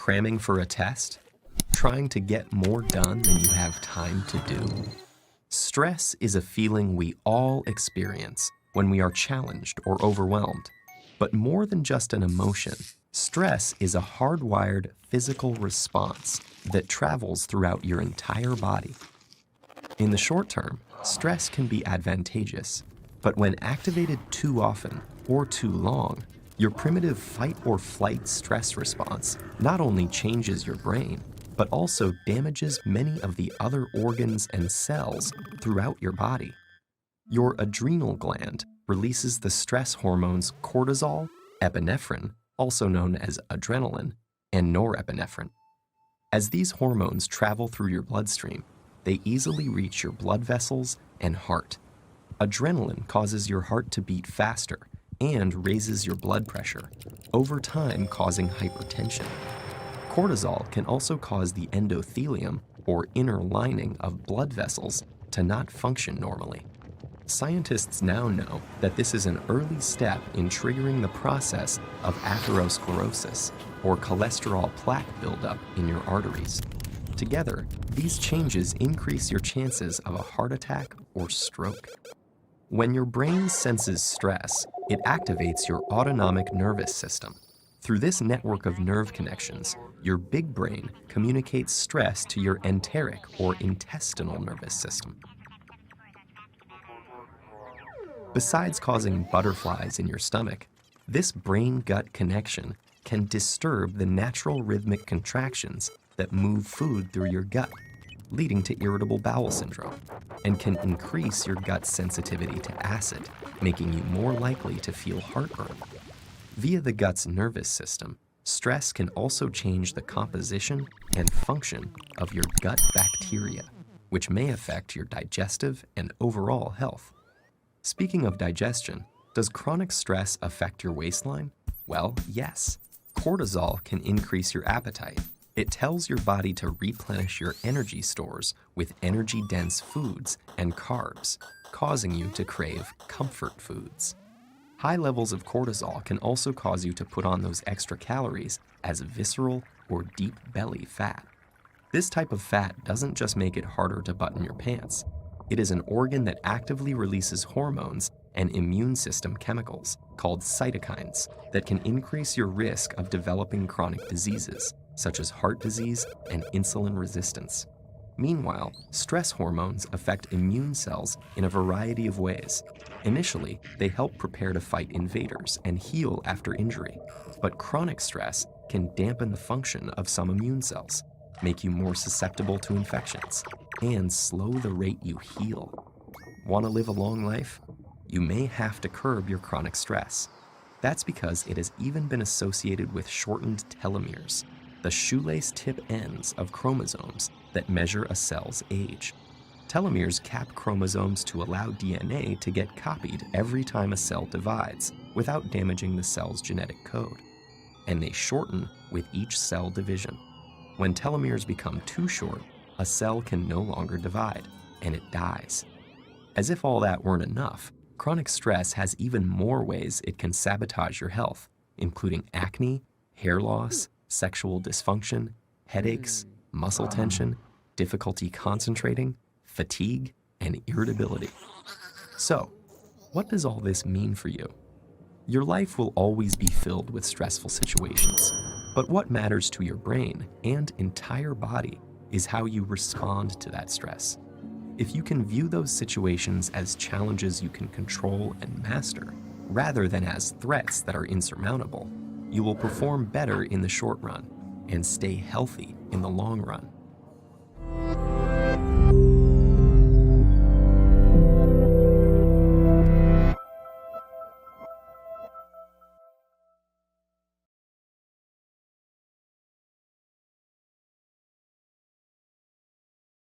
Cramming for a test? Trying to get more done than you have time to do? Stress is a feeling we all experience when we are challenged or overwhelmed. But more than just an emotion, stress is a hardwired physical response that travels throughout your entire body. In the short term, stress can be advantageous, but when activated too often or too long, your primitive fight or flight stress response not only changes your brain, but also damages many of the other organs and cells throughout your body. Your adrenal gland releases the stress hormones cortisol, epinephrine, also known as adrenaline, and norepinephrine. As these hormones travel through your bloodstream, they easily reach your blood vessels and heart. Adrenaline causes your heart to beat faster and raises your blood pressure, over time causing hypertension. Cortisol can also cause the endothelium, or inner lining of blood vessels, to not function normally. Scientists now know that this is an early step in triggering the process of atherosclerosis, or cholesterol plaque buildup in your arteries. Together, these changes increase your chances of a heart attack or stroke. When your brain senses stress, it activates your autonomic nervous system. Through this network of nerve connections, your big brain communicates stress to your enteric or intestinal nervous system. Besides causing butterflies in your stomach, this brain-gut connection can disturb the natural rhythmic contractions that move food through your gut, leading to irritable bowel syndrome, and can increase your gut's sensitivity to acid, making you more likely to feel heartburn. Via the gut's nervous system, stress can also change the composition and function of your gut bacteria, which may affect your digestive and overall health. Speaking of digestion, does chronic stress affect your waistline? Well, yes. Cortisol can increase your appetite. It tells your body to replenish your energy stores with energy-dense foods and carbs, causing you to crave comfort foods. High levels of cortisol can also cause you to put on those extra calories as visceral or deep belly fat. This type of fat doesn't just make it harder to button your pants. It is an organ that actively releases hormones and immune system chemicals called cytokines that can increase your risk of developing chronic diseases such as heart disease and insulin resistance. Meanwhile, stress hormones affect immune cells in a variety of ways. Initially, they help prepare to fight invaders and heal after injury, but chronic stress can dampen the function of some immune cells, make you more susceptible to infections, and slow the rate you heal. Want to live a long life? You may have to curb your chronic stress. That's because it has even been associated with shortened telomeres, the shoelace tip ends of chromosomes that measure a cell's age. Telomeres cap chromosomes to allow DNA to get copied every time a cell divides without damaging the cell's genetic code. And they shorten with each cell division. When telomeres become too short, a cell can no longer divide, and it dies. As if all that weren't enough, chronic stress has even more ways it can sabotage your health, including acne, hair loss, sexual dysfunction, headaches, muscle tension, difficulty concentrating, fatigue, and irritability. So, what does all this mean for you? Your life will always be filled with stressful situations, but what matters to your brain and entire body is how you respond to that stress. If you can view those situations as challenges you can control and master, rather than as threats that are insurmountable, you will perform better in the short run and stay healthy in the long run.